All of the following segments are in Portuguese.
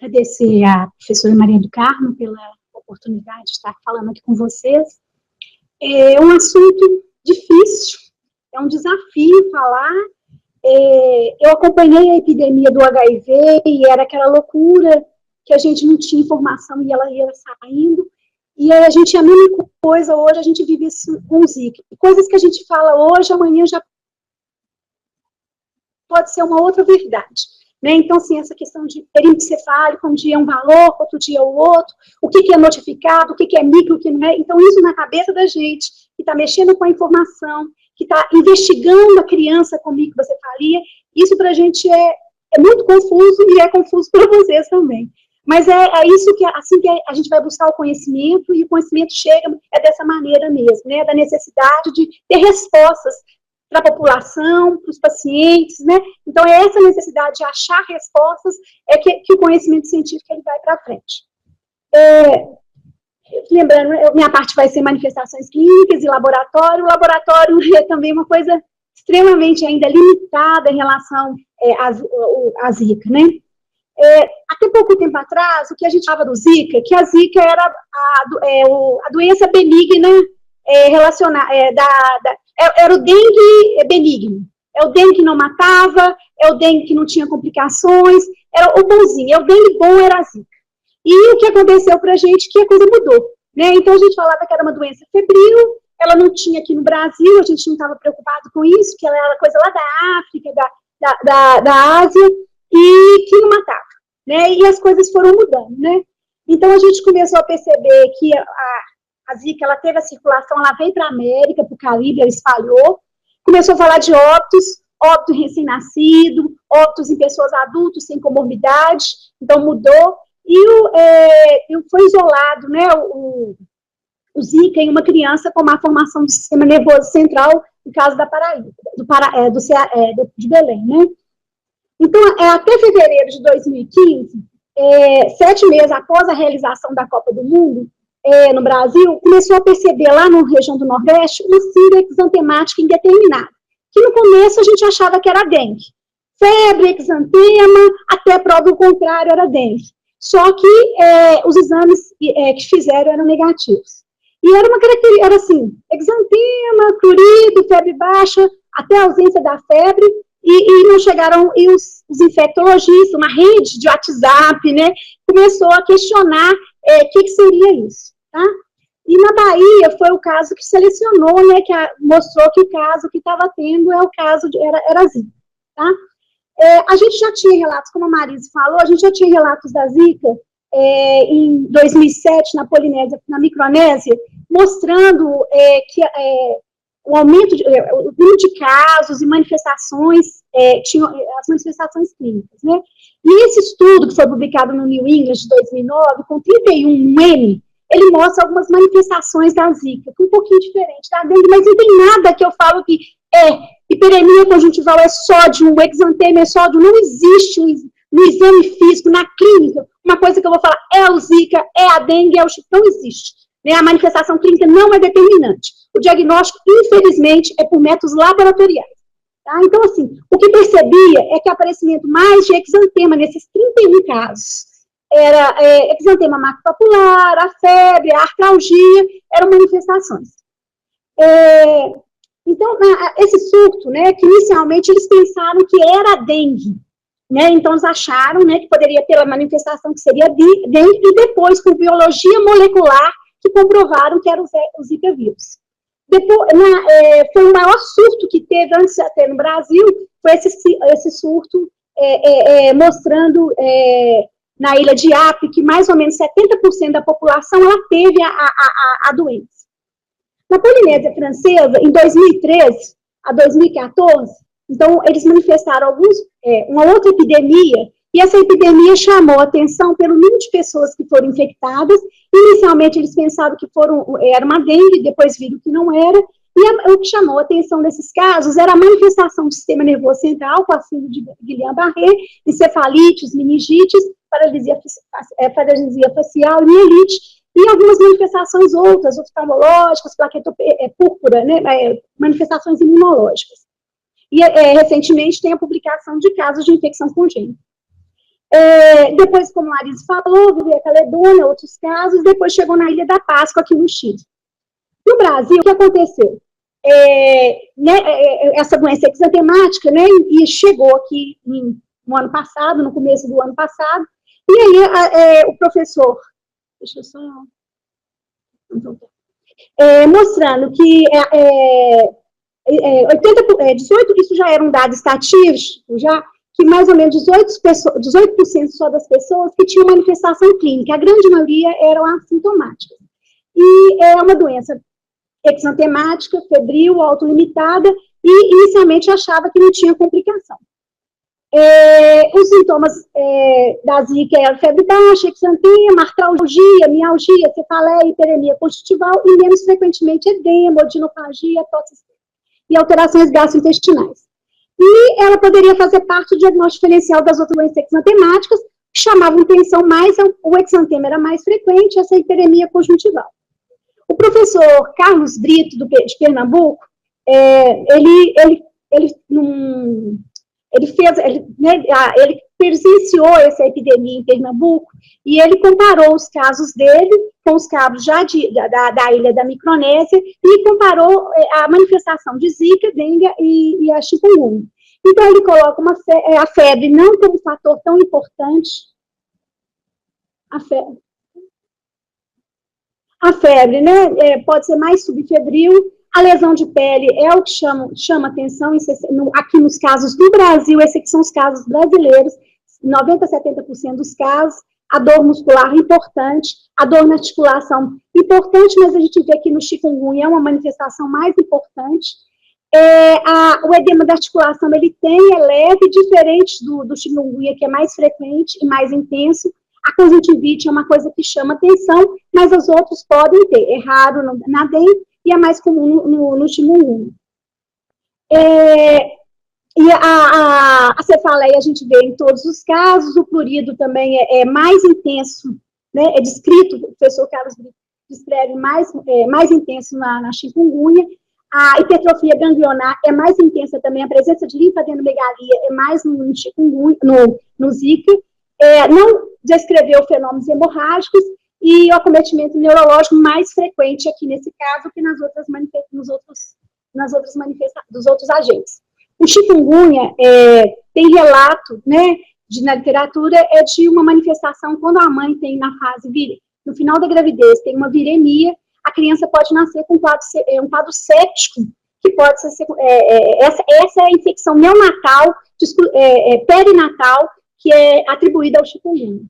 agradecer à professora Maria do Carmo pela oportunidade de estar falando aqui com vocês. É um assunto difícil, é um desafio falar. Eu acompanhei a epidemia do HIV e era aquela loucura que a gente não tinha informação e ela ia saindo. E aí a gente, a mesma coisa hoje, a gente vive isso com o Zika. Coisas que a gente fala hoje, amanhã já pode ser uma outra verdade. Né? Então, assim, essa questão de perímetro cefálico, um dia é um valor, outro dia é o outro, o que é notificado, o que é micro, o que não é. Então, isso na cabeça da gente, que está mexendo com a informação, que está investigando a criança com microcefalia, isso para a gente é muito confuso e é confuso para vocês também. Mas é isso que, assim que a gente vai buscar o conhecimento, e o conhecimento chega dessa maneira mesmo, né? Da necessidade de ter respostas para a população, para os pacientes, né? Então, é essa necessidade de achar respostas que o conhecimento científico ele vai para frente. Lembrando, minha parte vai ser manifestações clínicas e laboratório. O laboratório é também uma coisa extremamente ainda limitada em relação à Zika, né? Até pouco tempo atrás, o que a gente falava do Zika, que a Zika era a doença benigna relacionada, era o dengue benigno. É o dengue que não matava, é o dengue que não tinha complicações, era o bonzinho, o dengue bom era a Zika. E o que aconteceu pra gente, que a coisa mudou, né? Então a gente falava que era uma doença febril, ela não tinha aqui no Brasil, a gente não estava preocupado com isso, que ela era coisa lá da África, da Ásia, e que não matava, né? E as coisas foram mudando, né? Então a gente começou a perceber que a Zika, ela teve a circulação, ela veio para a América, para o Caribe, ela espalhou, começou a falar de óbito recém-nascido, óbitos em pessoas adultas sem comorbidade, então mudou, e foi isolado, né, o Zika em uma criança com má formação do sistema nervoso central, no caso da Paraíba, de Belém, né. Então, até fevereiro de 2015, 7 meses após a realização da Copa do Mundo, no Brasil, começou a perceber lá na região do Nordeste uma síndrome exantemática indeterminada, que no começo a gente achava que era dengue. Febre, exantema, até prova o contrário era dengue. Só que os exames que fizeram eram negativos. E era uma característica, era assim, exantema, prurido, febre baixa, até a ausência da febre, e não chegaram, e os infectologistas, uma rede de WhatsApp, né, começou a questionar o que seria isso, tá? E na Bahia foi o caso que selecionou, né, que mostrou que o caso que estava tendo o caso era Zika, tá? A gente já tinha relatos, como a Marisa falou, a gente já tinha relatos da Zika em 2007 na Polinésia, na Micronésia, mostrando que o aumento o número de casos e manifestações, tinham as manifestações clínicas, né? E esse estudo que foi publicado no New England de 2009, com 31N, ele mostra algumas manifestações da Zika, um pouquinho diferente da dengue, mas não tem nada que eu falo que hiperemia conjuntival é sódio, o exantema é sódio, não existe no exame físico, na clínica, uma coisa que eu vou falar, é o Zika, é a dengue, é o chip, não existe. Né? A manifestação clínica não é determinante. O diagnóstico, infelizmente, é por métodos laboratoriais. Tá? Então, assim, o que percebia é que o aparecimento mais de exantema nesses 31 casos era exantema macropapular, a febre, a artralgia, eram manifestações. Então, esse surto, né, que inicialmente eles pensaram que era dengue, né, então eles acharam, né, que poderia ter a manifestação que seria dengue, e depois, com biologia molecular, que comprovaram que era o Zika vírus. Depois, foi o maior surto que teve antes de ter no Brasil, foi esse surto mostrando na ilha de Apia que mais ou menos 70% da população ela teve a doença. Na Polinésia Francesa, em 2013 a 2014, então eles manifestaram uma outra epidemia, e essa epidemia chamou a atenção pelo número de pessoas que foram infectadas. Inicialmente, eles pensavam que era uma dengue, depois viram que não era, e o que chamou a atenção desses casos era a manifestação do sistema nervoso central, com a síndrome de Guillain-Barré, encefalites, meningites, paralisia facial, mielite, e algumas manifestações outras, oftalmológicas, plaqueta púrpura, né, manifestações imunológicas. E, recentemente, tem a publicação de casos de infecção congênita. Depois, como a Larissa falou, veio a Caledônia, outros casos, depois chegou na Ilha da Páscoa, aqui no Chile. No Brasil, o que aconteceu? Essa doença exantemática, né, e chegou aqui no ano passado, no começo do ano passado, e aí o professor, deixa eu só... mostrando que 18, isso já era um dado estatístico, já, que mais ou menos 18% só das pessoas que tinham manifestação clínica, a grande maioria eram assintomáticas. E é uma doença exantemática, febril, autolimitada, e inicialmente achava que não tinha complicação. Os sintomas da zika eram febre baixa, exantema, artralgia, mialgia, cefaleia, hiperemia conjuntival e, menos frequentemente, edema, odinofagia, tosse e alterações gastrointestinais. E ela poderia fazer parte do diagnóstico diferencial das outras doenças exantemáticas, que chamavam atenção mais, o exantema era mais frequente, essa hiperemia conjuntival. O professor Carlos Brito, de Pernambuco, ele presenciou essa epidemia em Pernambuco e ele comparou os casos dele com os casos já da ilha da Micronésia e comparou a manifestação de zika, dengue e a chikungunya. Então, ele coloca a febre não como um fator tão importante. A febre, né, pode ser mais subfebril. A lesão de pele é o que chama atenção, aqui nos casos do Brasil, esses são os casos brasileiros, 90% a 70% dos casos, a dor muscular importante, a dor na articulação importante, mas a gente vê que no chikungunya é uma manifestação mais importante. O edema da articulação, ele é leve, diferente do chikungunya, que é mais frequente e mais intenso. A conjuntivite é uma coisa que chama atenção, mas os outros podem ter, é raro na dengue, e é mais comum no chikungunya. E a cefaleia a gente vê em todos os casos, o prurido também é mais intenso, né, é descrito, o professor Carlos Brito descreve mais intenso na chikungunya. A hipertrofia ganglionar é mais intensa também, a presença de linfadenomegalia é mais no chikungunya, no zika. Não descreveu fenômenos hemorrágicos, e o acometimento neurológico mais frequente aqui nesse caso que dos outros agentes. O chikungunya tem relato, né, na literatura, de uma manifestação quando a mãe tem na fase no final da gravidez, tem uma viremia, a criança pode nascer com um quadro séptico, que pode ser essa é a infecção neonatal, perinatal, que é atribuída ao chikungunya.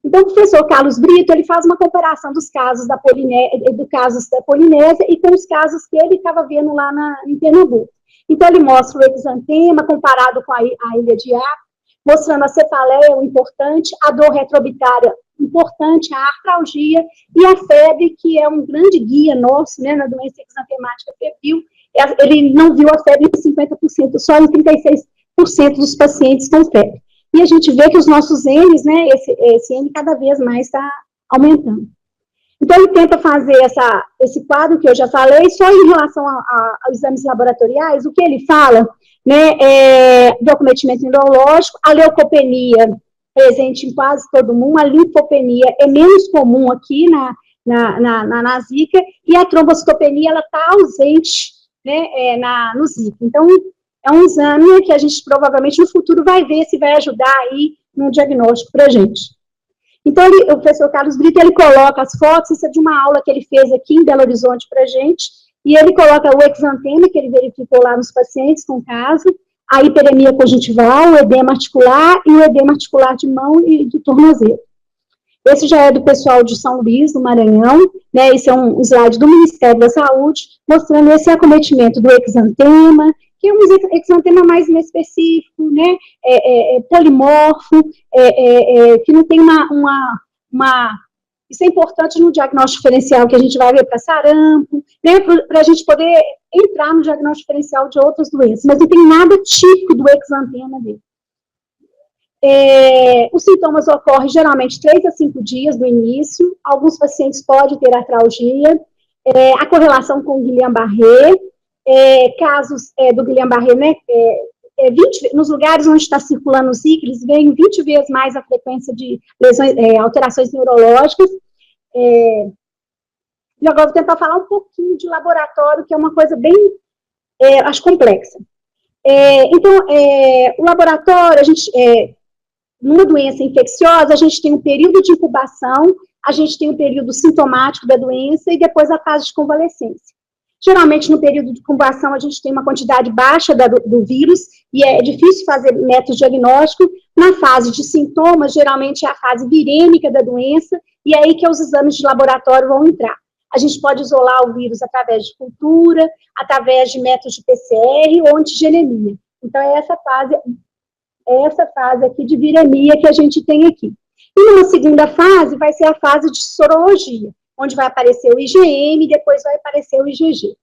Então, o professor Carlos Brito, ele faz uma comparação dos casos da Polinésia e com os casos que ele estava vendo lá em Pernambuco. Então, ele mostra o exantema comparado com a ilha de África, mostrando a cefaleia, o importante, a dor retroorbitária, importante, a artralgia e a febre, que é um grande guia nosso, né, na doença exantemática febril. Ele não viu a febre em 50%, só em 36% dos pacientes com febre. E a gente vê que os nossos N's, né, esse N cada vez mais está aumentando. Então, ele tenta fazer esse quadro que eu já falei, só em relação aos exames laboratoriais, o que ele fala, né, do acometimento neurológico, a leucopenia presente em quase todo mundo, a linfopenia é menos comum aqui na zika, e a trombocitopenia, ela está ausente, né, no zika. Então, é um exame que a gente provavelmente no futuro vai ver se vai ajudar aí no diagnóstico para a gente. Então, o professor Carlos Brito, ele coloca as fotos, isso é de uma aula que ele fez aqui em Belo Horizonte para a gente, e ele coloca o exantema, que ele verificou lá nos pacientes com caso, a hiperemia conjuntival, o edema articular e o edema articular de mão e de tornozelo. Esse já é do pessoal de São Luís, do Maranhão, né, esse é um slide do Ministério da Saúde, mostrando esse acometimento do exantema, que é um exantema mais inespecífico, né, polimorfo, que não tem isso é importante no diagnóstico diferencial que a gente vai ver para sarampo, né, para a gente poder entrar no diagnóstico diferencial de outras doenças, mas não tem nada típico do exantema dele. Os sintomas ocorrem geralmente 3 a 5 dias do início, alguns pacientes podem ter artralgia, a correlação com o Guillain-Barré, casos do Guillain-Barré, né, nos lugares onde está circulando o Zika, eles veem 20 vezes mais a frequência de lesões, alterações neurológicas. E agora vou tentar falar um pouquinho de laboratório, que é uma coisa bem, acho, complexa. Então, o laboratório, numa doença infecciosa, a gente tem um período de incubação, a gente tem um período sintomático da doença e depois a fase de convalescência. Geralmente, no período de incubação, a gente tem uma quantidade baixa do vírus e é difícil fazer método diagnóstico. Na fase de sintomas, geralmente é a fase virêmica da doença e é aí que os exames de laboratório vão entrar. A gente pode isolar o vírus através de cultura, através de métodos de PCR ou antigenemia. Então, é essa fase aqui de viremia que a gente tem aqui. E numa segunda fase, vai ser a fase de sorologia, onde vai aparecer o IgM e depois vai aparecer o IgG.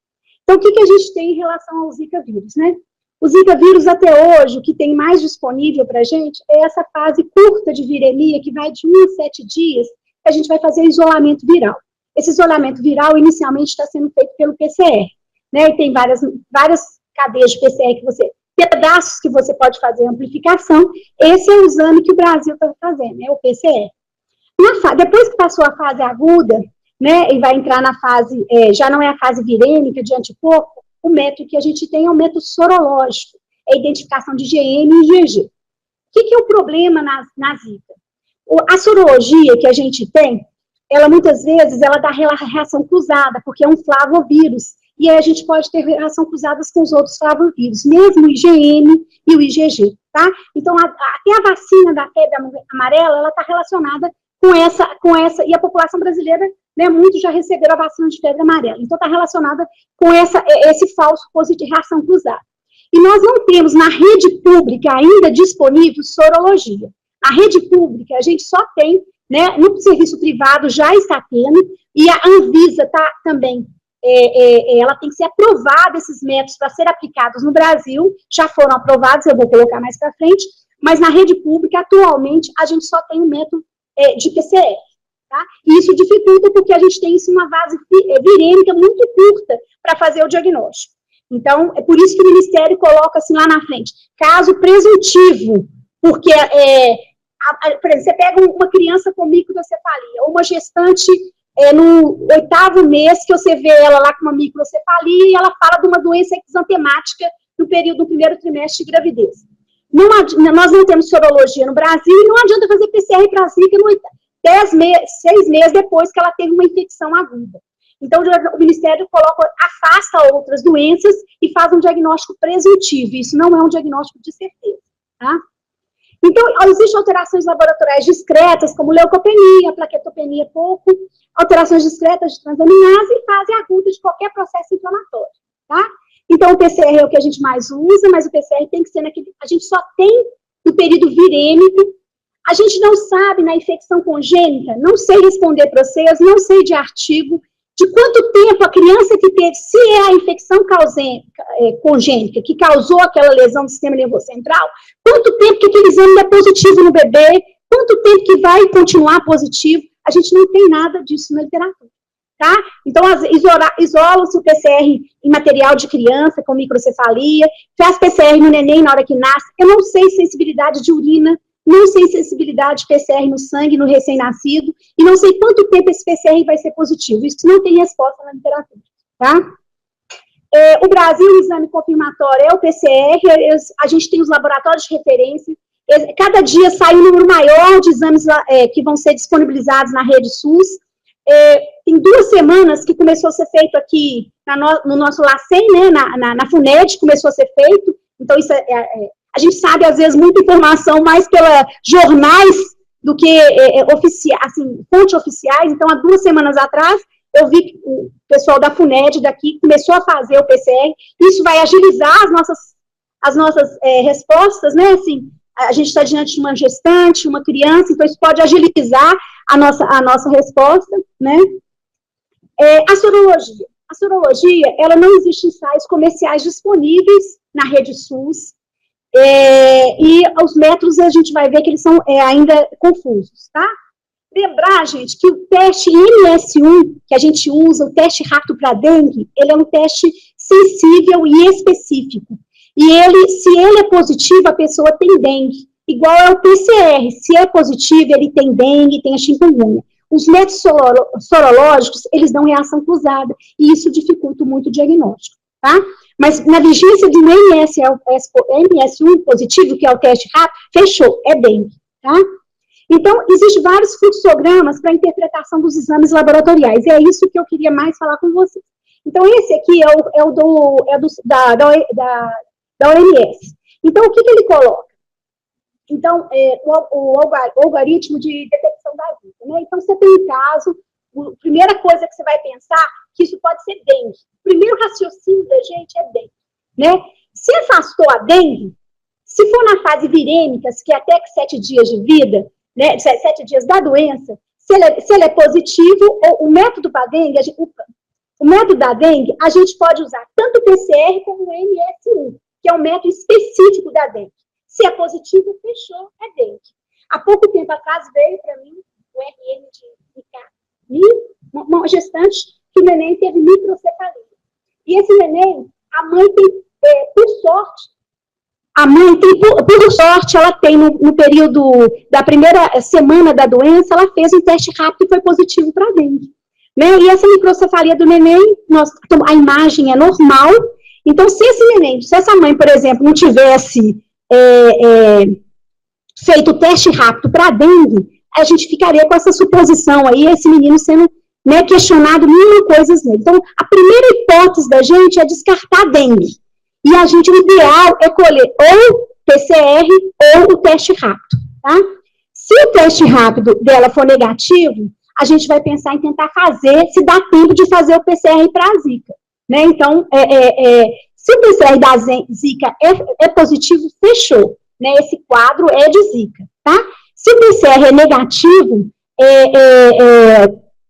Então, o que a gente tem em relação ao Zika vírus, né? O Zika vírus, até hoje, o que tem mais disponível para a gente é essa fase curta de viremia, que vai de 1 a 7 dias, que a gente vai fazer isolamento viral. Esse isolamento viral, inicialmente, está sendo feito pelo PCR, né? E tem várias cadeias de PCR pedaços que você pode fazer amplificação. Esse é o exame que o Brasil está fazendo, né? O PCR. Depois que passou a fase aguda, né, e vai entrar na fase, já não é a fase virêmica de anticorpo, o método que a gente tem é o método sorológico, é a identificação de IgM e IgG. O que é o problema na Zika? A sorologia que a gente tem, ela muitas vezes, ela dá reação cruzada, porque é um flavovírus, e aí a gente pode ter reação cruzada com os outros flavovírus, mesmo o IgM e o IgG, tá? Então, até a vacina da febre amarela, ela está relacionada com essa, e a população brasileira, né, muitos já receberam a vacina de febre amarela, então está relacionada com esse falso positivo, reação cruzada. E nós não temos na rede pública ainda disponível sorologia. Na rede pública, a gente só tem, né, no serviço privado já está tendo, e a Anvisa está também, ela tem que ser aprovada, esses métodos, para serem aplicados no Brasil, já foram aprovados, eu vou colocar mais para frente, mas na rede pública, atualmente, a gente só tem um método de PCR, tá? E isso dificulta porque a gente tem isso uma fase virêmica muito curta para fazer o diagnóstico. Então, é por isso que o Ministério coloca assim lá na frente, caso presuntivo, porque, por exemplo, você pega uma criança com microcefalia, ou uma gestante no 8º mês, que você vê ela lá com uma microcefalia, e ela fala de uma doença exantemática no período do 1º trimestre de gravidez. Nós não temos sorologia no Brasil, e não adianta fazer PCR para a Zika 6 meses depois que ela teve uma infecção aguda. Então, o Ministério afasta outras doenças e faz um diagnóstico presuntivo. Isso não é um diagnóstico de certeza, tá? Então, existem alterações laboratoriais discretas, como leucopenia, plaquetopenia pouco, alterações discretas de transaminase e fase aguda de qualquer processo inflamatório, tá? Então, o PCR é o que a gente mais usa, mas o PCR tem que ser a gente só tem no período virêmico. A gente não sabe na infecção congênita, não sei responder para vocês, não sei de artigo, de quanto tempo a criança que teve, se é a infecção congênita que causou aquela lesão do sistema nervoso central, quanto tempo que aquele exame é positivo no bebê, quanto tempo que vai continuar positivo, a gente não tem nada disso na literatura, tá? Então, isola-se o PCR em material de criança com microcefalia, faz PCR no neném na hora que nasce, eu não sei sensibilidade de urina, não sei sensibilidade de PCR no sangue, no recém-nascido, e não sei quanto tempo esse PCR vai ser positivo. Isso não tem resposta na literatura, tá? O Brasil, o exame confirmatório é o PCR, a gente tem os laboratórios de referência, cada dia sai um número maior de exames que vão ser disponibilizados na rede SUS. Tem 2 semanas que começou a ser feito aqui no nosso LACEN, né, na FUNED, começou a ser feito, então isso a gente sabe, às vezes, muita informação mais pelos jornais do que fontes oficiais. Então, há 2 semanas atrás, eu vi que o pessoal da FUNED daqui começou a fazer o PCR. Isso vai agilizar as nossas respostas, né? Assim, a gente está diante de uma gestante, uma criança, então isso pode agilizar a nossa resposta, né? A sorologia. A sorologia, ela não existe em sites comerciais disponíveis na rede SUS. E os métodos a gente vai ver que eles são ainda confusos, tá? Lembrar, gente, que o teste MS1 que a gente usa, o teste rápido para dengue, ele é um teste sensível e específico. E se ele é positivo, a pessoa tem dengue. Igual é o PCR, se é positivo, ele tem dengue, tem a chikungunya. Os métodos sorológicos, eles dão reação cruzada, e isso dificulta muito o diagnóstico, tá? Mas na vigência de um MS1 positivo, que é o teste rápido, fechou, é dengue, tá? Então, existem vários fluxogramas para interpretação dos exames laboratoriais, e é isso que eu queria mais falar com vocês. Então, esse aqui da OMS. Então, o que ele coloca? Então, o algoritmo de detecção da zika, né? Então, você tem um caso, a primeira coisa que você vai pensar, que isso pode ser dengue. O primeiro raciocínio da gente é dengue, né? Se afastou a dengue, se for na fase virêmica, que é até 7 dias de vida, né, 7 dias da doença, se ele é positivo, o método para dengue, o método da dengue, a gente pode usar tanto o PCR como o MS1, que é um método específico da dengue. Se é positivo, fechou, é dengue. Há pouco tempo atrás veio para mim o RN de Zika, uma gestante que o neném teve microcefalia. E esse neném, a mãe tem, por sorte, ela tem no período da primeira semana da doença, ela fez um teste rápido e foi positivo para dengue. Né? E essa microcefalia do neném, a imagem é normal. Então, se essa mãe, por exemplo, não tivesse feito o teste rápido para dengue, a gente ficaria com essa suposição aí, esse menino sendo, né, questionado mil coisas nele. Então, a primeira hipótese da gente é descartar a dengue. E a gente, o ideal é colher ou PCR ou o teste rápido, tá? Se o teste rápido dela for negativo, a gente vai pensar em tentar fazer, se dá tempo de fazer o PCR para a Zika, né? Então, se o PCR da Zika é positivo, fechou, né? Esse quadro é de Zika, tá? Se o PCR é negativo,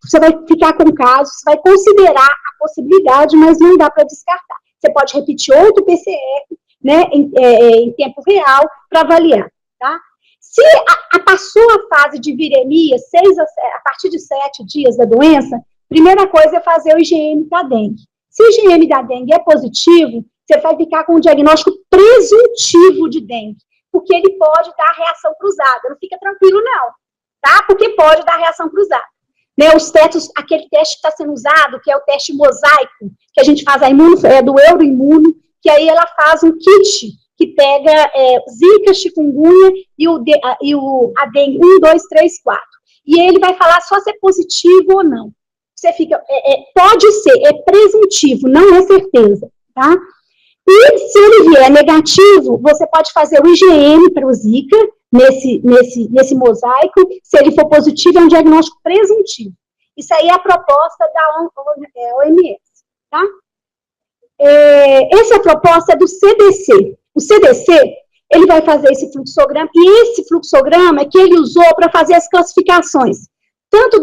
você vai ficar com o caso, você vai considerar a possibilidade, mas não dá para descartar. Você pode repetir outro PCR, né, em tempo real, para avaliar, tá? Se passou a fase de viremia, a partir de 7 dias da doença, primeira coisa é fazer o IgM da dengue. Se o IgM da dengue é positivo, você vai ficar com um diagnóstico presuntivo de dengue, porque ele pode dar reação cruzada. Não fica tranquilo, não, tá? Porque pode dar reação cruzada. Né, os testes, aquele teste que está sendo usado, que é o teste mosaico, que a gente faz do Euroimuno, que aí ela faz um kit que pega Zika, chikungunya e a dengue 1, 2, 3, 4. E ele vai falar só se é positivo ou não. Você fica, pode ser, é presuntivo, não é certeza, tá? E se ele vier negativo, você pode fazer o IgM para o Zika, nesse mosaico. Se ele for positivo, é um diagnóstico presuntivo. Isso aí é a proposta da OMS, tá? Essa proposta é do CDC. O CDC, ele vai fazer esse fluxograma, e esse fluxograma é que ele usou para fazer as classificações, tanto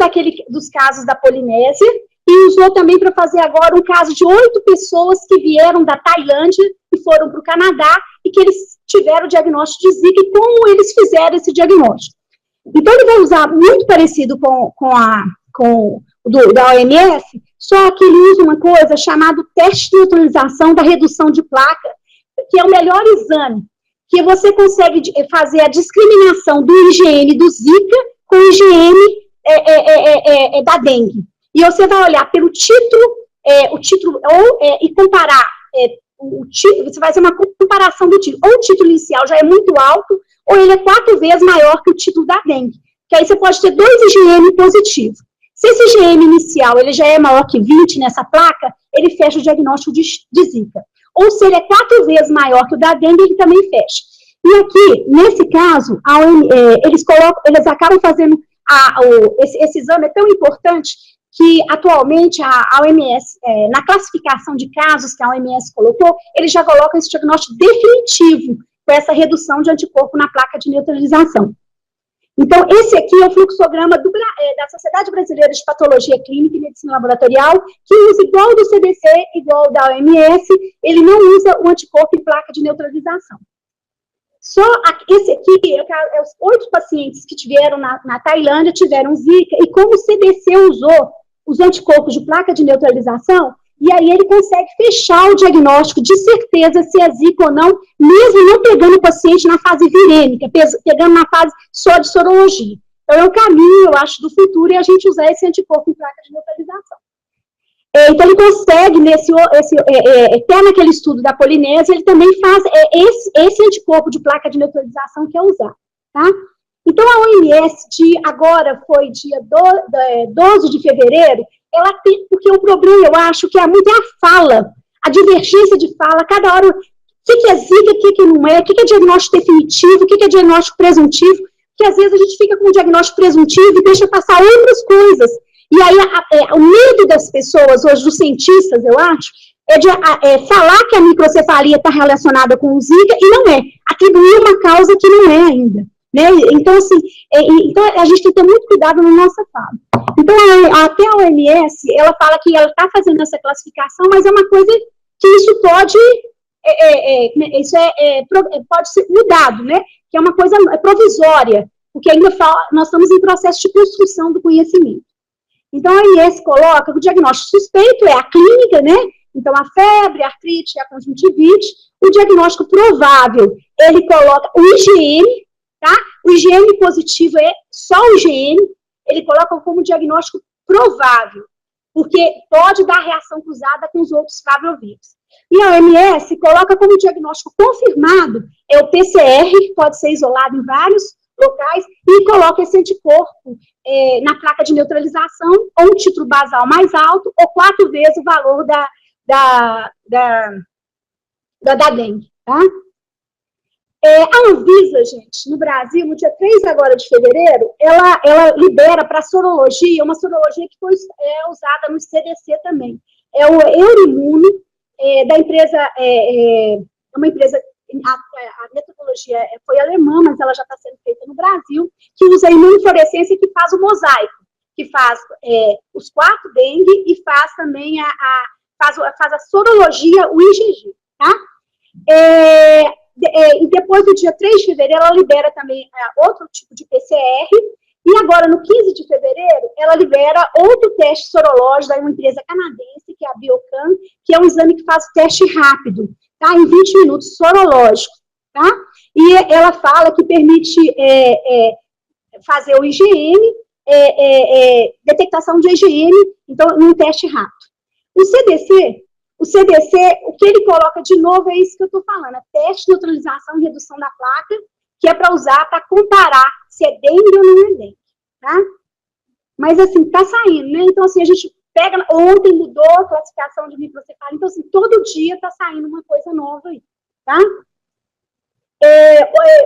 dos casos da Polinésia, e usou também para fazer agora um caso de 8 pessoas que vieram da Tailândia e foram para o Canadá, e que eles tiveram o diagnóstico de Zika e como eles fizeram esse diagnóstico. Então, ele vai usar muito parecido com o da OMS, só que ele usa uma coisa chamada teste de neutralização da redução de placa, que é o melhor exame, que você consegue fazer a discriminação do IgM do Zika com o IgM da dengue. E você vai olhar pelo título, e comparar o título, você vai fazer uma comparação do título. Ou o título inicial já é muito alto, ou ele é 4 vezes maior que o título da dengue. Que aí você pode ter 2 IgM positivos. Se esse IgM inicial ele já é maior que 20 nessa placa, ele fecha o diagnóstico de Zika. Ou se ele é 4 vezes maior que o da dengue, ele também fecha. E aqui, nesse caso, eles acabam fazendo, esse exame é tão importante que atualmente a OMS, na classificação de casos que a OMS colocou, ele já coloca esse diagnóstico definitivo com essa redução de anticorpo na placa de neutralização. Então, esse aqui é o fluxograma da Sociedade Brasileira de Patologia Clínica e Medicina Laboratorial, que usa igual do CDC, igual da OMS, ele não usa o anticorpo em placa de neutralização. Só esse aqui, os 8 pacientes que tiveram na Tailândia tiveram Zika, e como o CDC usou os anticorpos de placa de neutralização, e aí ele consegue fechar o diagnóstico de certeza se é Zika ou não, mesmo não pegando o paciente na fase virêmica, pegando na fase só de sorologia. Então, é o caminho, eu acho, do futuro, e a gente usar esse anticorpo em placa de neutralização. Então, ele consegue, até naquele estudo da Polinésia, ele também faz esse anticorpo de placa de neutralização que é usado, tá? Então, a OMS, agora foi dia 12 de fevereiro, ela tem, porque o problema, eu acho, que é muito a fala, a divergência de fala, cada hora, o que é Zika, o que não é, o que é diagnóstico definitivo, o que é diagnóstico presuntivo, que às vezes a gente fica com o diagnóstico presuntivo e deixa passar outras coisas. E aí, o medo das pessoas, hoje, dos cientistas, eu acho, é de falar que a microcefalia está relacionada com o Zika, e não é. Atribuir uma causa que não é ainda. Né? Então, assim, então, a gente tem que ter muito cuidado na nossa fala. Então, até a OMS, ela fala que ela está fazendo essa classificação, mas é uma coisa que isso pode, pode ser mudado, né? Que é uma coisa provisória, porque ainda nós estamos em processo de construção do conhecimento. Então, a OMS coloca que o diagnóstico suspeito é a clínica, né? Então, a febre, a artrite, a conjuntivite. O diagnóstico provável, ele coloca o IgM, tá? O IgM positivo é só o IgM, ele coloca como diagnóstico provável, porque pode dar reação cruzada com os outros flavovírus. E a OMS coloca como diagnóstico confirmado, é o PCR, pode ser isolado em vários locais, e coloca esse anticorpo na placa de neutralização, ou um título basal mais alto, ou 4 vezes o valor da dengue, tá? A Anvisa, gente, no Brasil, no dia 3 agora de fevereiro, ela libera para sorologia, uma sorologia que foi usada no CDC também. É o Euroimune, da empresa, uma empresa, a metodologia foi alemã, mas ela já está sendo feita no Brasil, que usa a imunofluorescência, que faz o mosaico, que faz os 4 dengue e faz também faz a sorologia, o IgG, tá? E depois do dia 3 de fevereiro, ela libera também outro tipo de PCR, e agora, no 15 de fevereiro, ela libera outro teste sorológico da uma empresa canadense, que é a Biocan, que é um exame que faz o teste rápido, tá? Em 20 minutos, sorológico, tá? E ela fala que permite fazer o IgM, detectação de IgM, então, num teste rápido. O CDC, o que ele coloca de novo é isso que eu estou falando, teste de neutralização e redução da placa, que é para usar para comparar se é dengue ou não é dengue, tá? Mas, assim, está saindo, né? Então, assim, a gente pega, ontem mudou a classificação de microcefalia, então, assim, todo dia está saindo uma coisa nova aí, tá?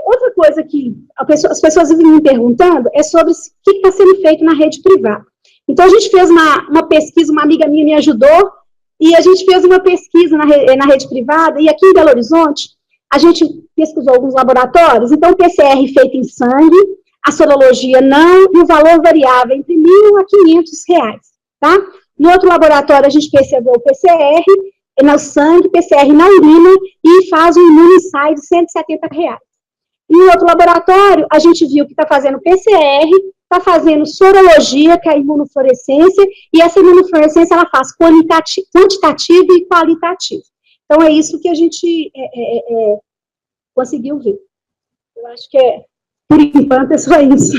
Outra coisa que as pessoas vivem me perguntando é sobre o que está sendo feito na rede privada. Então, a gente fez uma pesquisa, uma amiga minha me ajudou, e a gente fez uma pesquisa na rede privada, e aqui em Belo Horizonte, a gente pesquisou alguns laboratórios, então o PCR feito em sangue, a sorologia não, e o valor variava entre R$ 1.000 a R$ 500, tá? No outro laboratório, a gente percebeu o PCR no sangue, PCR na urina, e faz um imunoensaio de R$ 170. E no outro laboratório, a gente viu que está fazendo PCR, está fazendo sorologia, que é a imunofluorescência, e essa imunofluorescência, ela faz quantitativa e qualitativa. Então, é isso que a gente conseguiu ver. Eu acho que, por enquanto, é só isso.